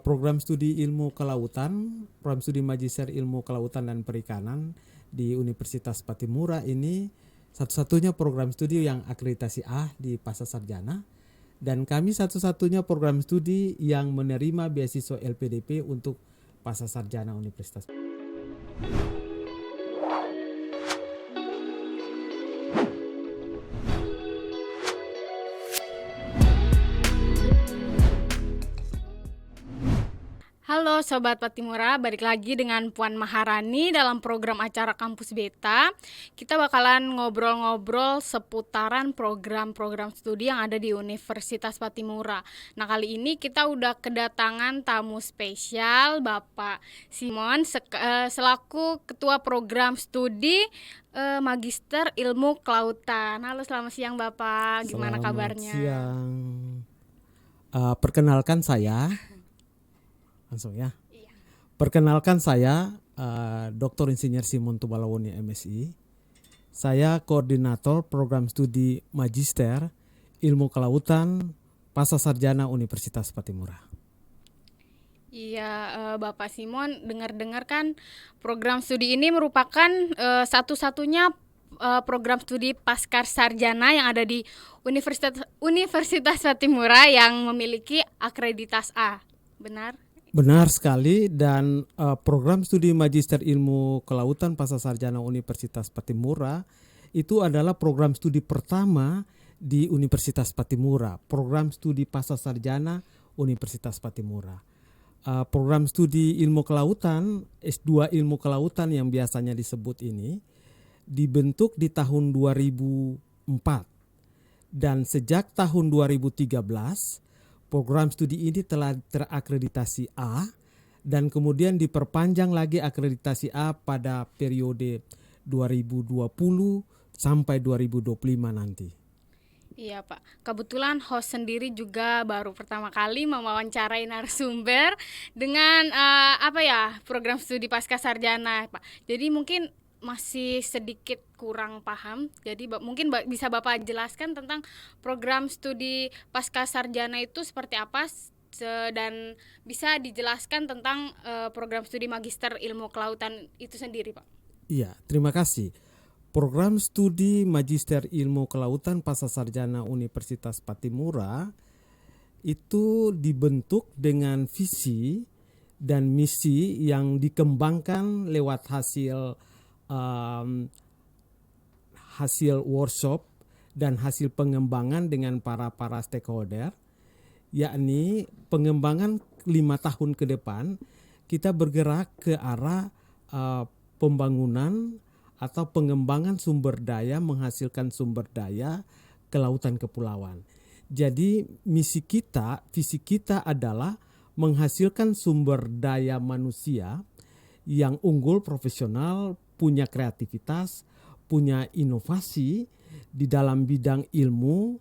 program studi ilmu kelautan, program studi magister ilmu kelautan dan perikanan di Universitas Patimura ini satu-satunya program studi yang akreditasi A di Pasca Sarjana, dan kami satu-satunya program studi yang menerima beasiswa LPDP untuk Pasca Sarjana Universitas. Halo Sobat Patimura, balik lagi dengan Puan Maharani dalam program acara Kampus Beta. Kita bakalan ngobrol-ngobrol seputaran program-program studi yang ada di Universitas Patimura. Nah, kali ini kita udah kedatangan tamu spesial, Bapak Simon selaku Ketua Program Studi Magister Ilmu Kelautan. Halo, selamat siang Bapak, gimana kabarnya? Selamat siang. Perkenalkan saya langsung ya. Iya. Perkenalkan saya Dr. Insinyur Simon Tubalawoni MSI. Saya koordinator program studi Magister Ilmu Kelautan Pasca Sarjana Universitas Patimura. Iya, Bapak Simon, dengar-dengar kan program studi ini merupakan satu-satunya program studi pasca sarjana yang ada di Universitas Patimura yang memiliki akreditas A. Benar? Benar sekali, dan program studi Magister Ilmu Kelautan Pasca Sarjana Universitas Patimura itu adalah program studi pertama di Universitas Patimura, program studi Pasca Sarjana Universitas Patimura. Program studi Ilmu Kelautan, S2 Ilmu Kelautan yang biasanya disebut ini, dibentuk di tahun 2004, dan sejak tahun 2013 program studi ini telah terakreditasi A, dan kemudian diperpanjang lagi akreditasi A pada periode 2020 sampai 2025 nanti. Iya Pak, kebetulan host sendiri juga baru pertama kali mewawancarai narasumber dengan program studi pasca sarjana Pak. Jadi mungkin masih sedikit kurang paham, jadi mungkin bisa Bapak jelaskan tentang program studi pasca sarjana itu seperti apa, dan bisa dijelaskan tentang program studi Magister Ilmu Kelautan itu sendiri Pak. Iya, terima kasih. Program studi Magister Ilmu Kelautan Pasca Sarjana Universitas Patimura itu dibentuk dengan visi dan misi yang dikembangkan lewat hasil workshop dan hasil pengembangan dengan para stakeholder, yakni pengembangan 5 tahun ke depan kita bergerak ke arah pembangunan atau pengembangan sumber daya, menghasilkan sumber daya kelautan kepulauan. Jadi visi kita adalah menghasilkan sumber daya manusia yang unggul, profesional, punya kreativitas, punya inovasi di dalam bidang ilmu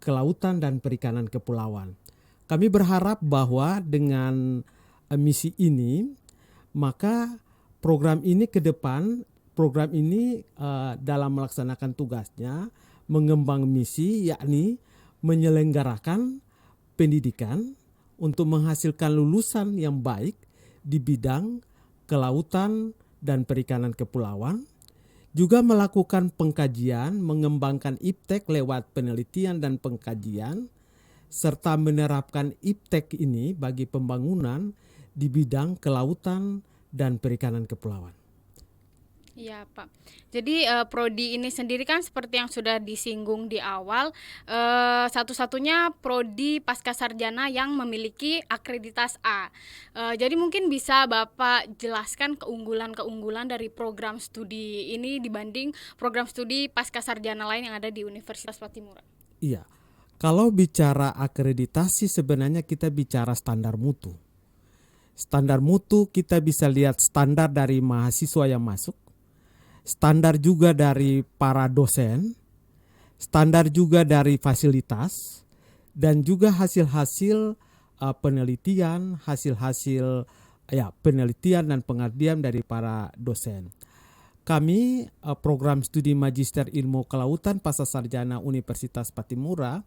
kelautan dan perikanan kepulauan. Kami berharap bahwa dengan misi ini, maka program ini ke depan, dalam melaksanakan tugasnya mengembang misi, yakni menyelenggarakan pendidikan untuk menghasilkan lulusan yang baik di bidang kelautan dan perikanan kepulauan, juga melakukan pengkajian, mengembangkan iptek lewat penelitian dan pengkajian, serta menerapkan iptek ini bagi pembangunan di bidang kelautan dan perikanan kepulauan. Iya Pak. Jadi prodi ini sendiri kan seperti yang sudah disinggung di awal, satu-satunya prodi pasca sarjana yang memiliki akreditas A. Jadi mungkin bisa Bapak jelaskan keunggulan-keunggulan dari program studi ini dibanding program studi pasca sarjana lain yang ada di Universitas Patimura. Iya, kalau bicara akreditasi sebenarnya kita bicara standar mutu. Standar mutu kita bisa lihat standar dari mahasiswa yang masuk, standar juga dari para dosen, standar juga dari fasilitas, dan juga hasil-hasil penelitian, penelitian dan pengabdian dari para dosen. Kami program studi Magister Ilmu Kelautan Pasca Sarjana Universitas Patimura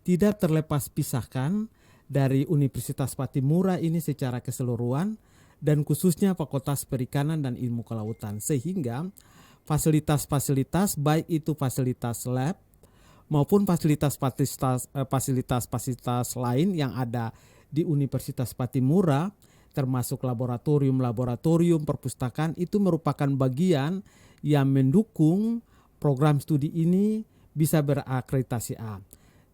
tidak terlepas pisahkan dari Universitas Patimura ini secara keseluruhan dan khususnya Fakultas Perikanan dan Ilmu Kelautan, sehingga fasilitas-fasilitas baik itu fasilitas lab maupun fasilitas lain yang ada di Universitas Patimura termasuk laboratorium perpustakaan itu merupakan bagian yang mendukung program studi ini bisa berakreditasi A.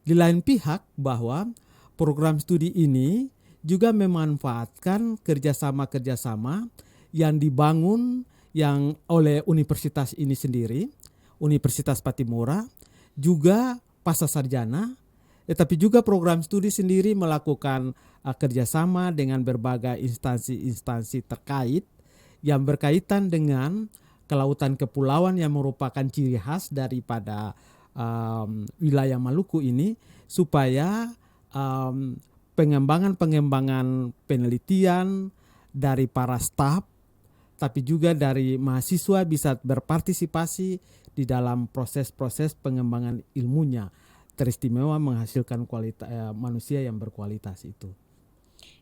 Di lain pihak bahwa program studi ini juga memanfaatkan kerjasama-kerjasama yang dibangun yang oleh universitas ini sendiri, Universitas Patimura, juga Pasasarjana, tetapi juga program studi sendiri melakukan kerjasama dengan berbagai instansi-instansi terkait yang berkaitan dengan kelautan kepulauan yang merupakan ciri khas daripada wilayah Maluku ini, supaya pengembangan penelitian dari para staf tapi juga dari mahasiswa bisa berpartisipasi di dalam proses-proses pengembangan ilmunya, teristimewa menghasilkan manusia yang berkualitas itu.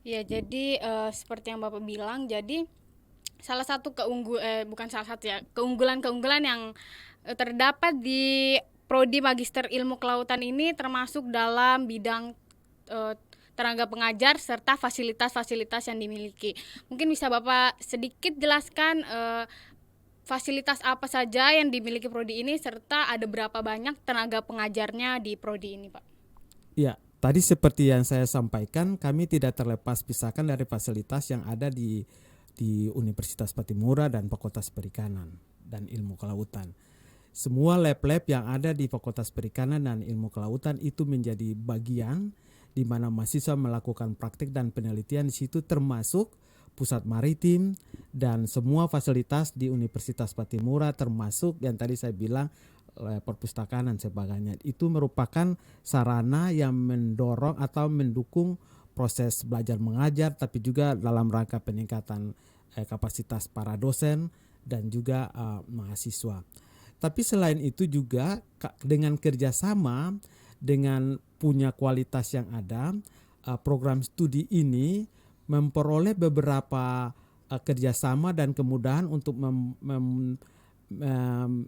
Ya, jadi seperti yang Bapak bilang, jadi salah satu keunggulan-keunggulan yang terdapat di Prodi Magister Ilmu Kelautan ini termasuk dalam bidang tenaga pengajar serta fasilitas-fasilitas yang dimiliki. Mungkin bisa Bapak sedikit jelaskan fasilitas apa saja yang dimiliki prodi ini serta ada berapa banyak tenaga pengajarnya di prodi ini, Pak? Ya, tadi seperti yang saya sampaikan, kami tidak terlepas pisahkan dari fasilitas yang ada di Universitas Patimura dan Fakultas Perikanan dan Ilmu Kelautan. Semua lab-lab yang ada di Fakultas Perikanan dan Ilmu Kelautan itu menjadi bagian di mana mahasiswa melakukan praktik dan penelitian di situ, termasuk pusat maritim dan semua fasilitas di Universitas Patimura, termasuk yang tadi saya bilang perpustakaan dan sebagainya. Itu merupakan sarana yang mendorong atau mendukung proses belajar mengajar, tapi juga dalam rangka peningkatan kapasitas para dosen dan juga mahasiswa. Tapi selain itu juga dengan kerjasama dengan punya kualitas yang ada, program studi ini memperoleh beberapa kerjasama dan kemudahan untuk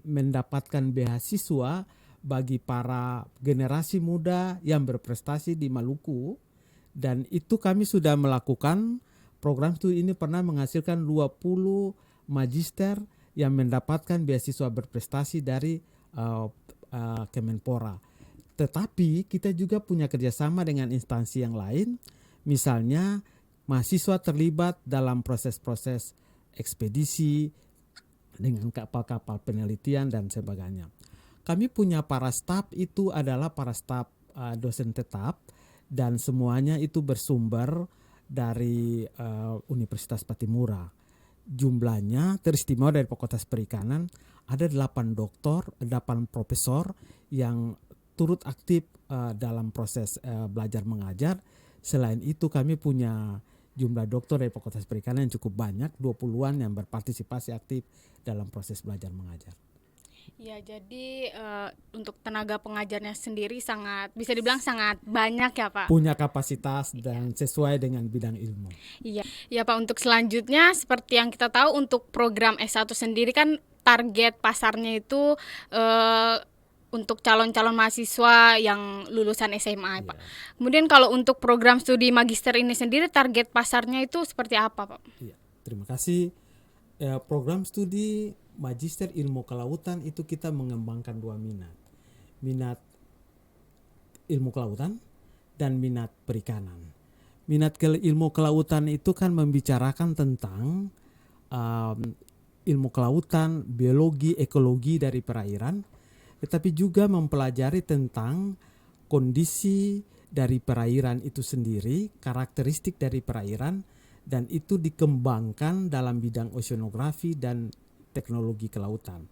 mendapatkan beasiswa bagi para generasi muda yang berprestasi di Maluku. Dan itu kami sudah melakukan program studi ini pernah menghasilkan 20 magister yang mendapatkan beasiswa berprestasi dari Kemenpora. Tetapi kita juga punya kerjasama dengan instansi yang lain, misalnya mahasiswa terlibat dalam proses-proses ekspedisi dengan kapal-kapal penelitian dan sebagainya. Kami punya para staf itu adalah para staf dosen tetap dan semuanya itu bersumber dari Universitas Patimura. Jumlahnya teristimewa dari Fakultas Perikanan ada 8 profesor yang turut aktif dalam proses belajar mengajar. Selain itu kami punya jumlah doktor dari Fakultas Perikanan yang cukup banyak, 20-an yang berpartisipasi aktif dalam proses belajar mengajar. Ya, jadi untuk tenaga pengajarnya sendiri bisa dibilang sangat banyak ya, Pak. Punya kapasitas dan sesuai dengan bidang ilmu. Iya, ya Pak. Untuk selanjutnya, seperti yang kita tahu untuk program S1 sendiri kan target pasarnya itu untuk calon-calon mahasiswa yang lulusan SMA, Pak. Kemudian kalau untuk program studi magister ini sendiri target pasarnya itu seperti apa, Pak? Iya, terima kasih. Program studi Magister Ilmu Kelautan itu kita mengembangkan 2 minat. Minat ilmu kelautan dan minat perikanan. Minat ilmu kelautan itu kan membicarakan tentang ilmu kelautan, biologi, ekologi dari perairan, tetapi juga mempelajari tentang kondisi dari perairan itu sendiri, karakteristik dari perairan, dan itu dikembangkan dalam bidang oceanografi dan teknologi kelautan.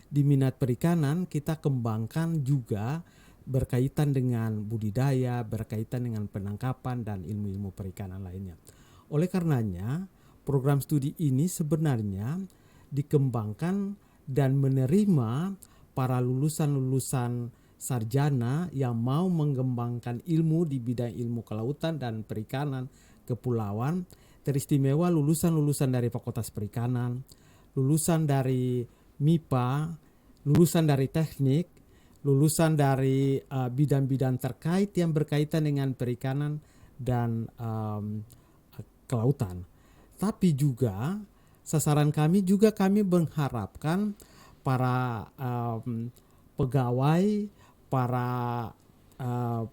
Di minat perikanan kita kembangkan juga berkaitan dengan budidaya, berkaitan dengan penangkapan dan ilmu-ilmu perikanan lainnya. Oleh karenanya, program studi ini sebenarnya dikembangkan dan menerima para lulusan-lulusan sarjana yang mau mengembangkan ilmu di bidang ilmu kelautan dan perikanan kepulauan, teristimewa lulusan-lulusan dari Fakultas Perikanan, lulusan dari MIPA, lulusan dari teknik, lulusan dari bidang-bidang terkait yang berkaitan dengan perikanan dan kelautan. Tapi juga sasaran kami juga kami mengharapkan para pegawai, para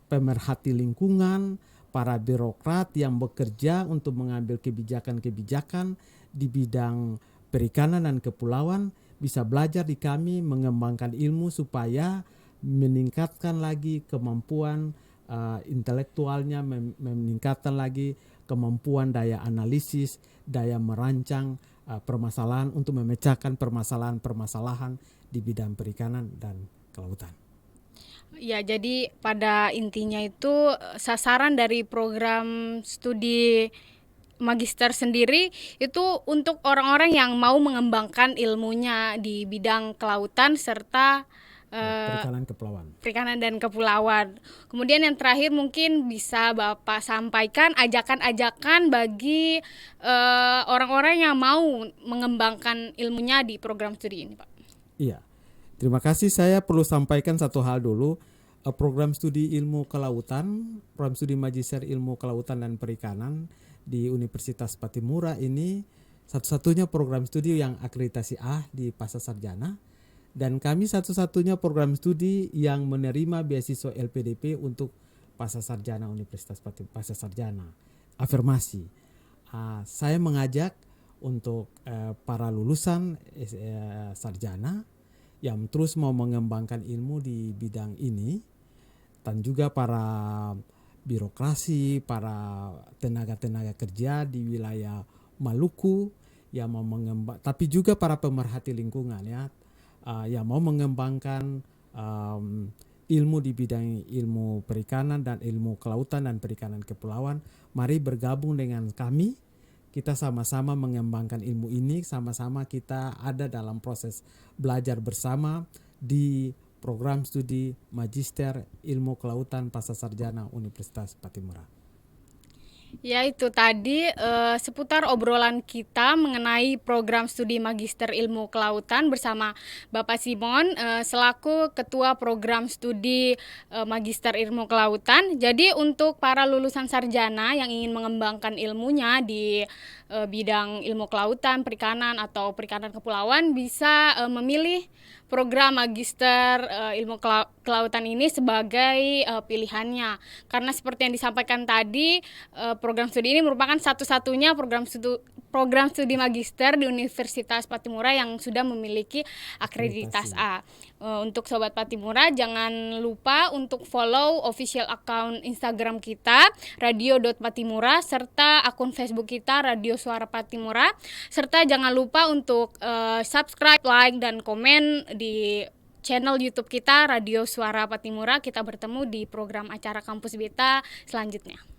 pemerhati lingkungan, para birokrat yang bekerja untuk mengambil kebijakan-kebijakan di bidang perikanan dan kepulauan bisa belajar di kami, mengembangkan ilmu supaya meningkatkan lagi kemampuan intelektualnya, meningkatkan lagi kemampuan daya analisis, daya merancang permasalahan untuk memecahkan permasalahan-permasalahan di bidang perikanan dan kelautan. Ya, jadi pada intinya itu sasaran dari program studi magister sendiri itu untuk orang-orang yang mau mengembangkan ilmunya di bidang kelautan serta perikanan dan kepulauan. Kemudian yang terakhir mungkin bisa Bapak sampaikan ajakan-ajakan bagi orang-orang yang mau mengembangkan ilmunya di program studi ini, Pak. Iya, terima kasih. Saya perlu sampaikan satu hal dulu. Program studi ilmu kelautan, program studi magister ilmu kelautan dan perikanan di Universitas Patimura ini satu-satunya program studi yang akreditasi A di Pasca Sarjana, dan kami satu-satunya program studi yang menerima beasiswa LPDP untuk Pasca Sarjana Universitas Patimura. Pasca Sarjana afirmasi. Saya mengajak untuk para lulusan sarjana yang terus mau mengembangkan ilmu di bidang ini, dan juga para birokrasi, para tenaga-tenaga kerja di wilayah Maluku yang mau mengembang, tapi juga para pemerhati lingkungan ya, yang mau mengembangkan ilmu di bidang ilmu perikanan dan ilmu kelautan dan perikanan kepulauan. Mari bergabung dengan kami. Kita sama-sama mengembangkan ilmu ini, sama-sama kita ada dalam proses belajar bersama di program studi Magister Ilmu Kelautan Pasca Sarjana Universitas Patimura. Ya, itu tadi seputar obrolan kita mengenai program studi Magister Ilmu Kelautan bersama Bapak Simon selaku Ketua Program Studi Magister Ilmu Kelautan. Jadi untuk para lulusan sarjana yang ingin mengembangkan ilmunya di bidang ilmu kelautan, perikanan atau perikanan kepulauan bisa memilih program Magister Ilmu Kelautan ini sebagai pilihannya. Karena seperti yang disampaikan tadi, program studi ini merupakan satu-satunya program studi magister di Universitas Patimura yang sudah memiliki akreditasi A. Untuk Sobat Patimura, jangan lupa untuk follow official account Instagram kita radio.patimura serta akun Facebook kita Radio Suara Patimura, serta jangan lupa untuk subscribe, like, dan komen di channel YouTube kita Radio Suara Patimura. Kita bertemu di program acara Kampus Beta selanjutnya.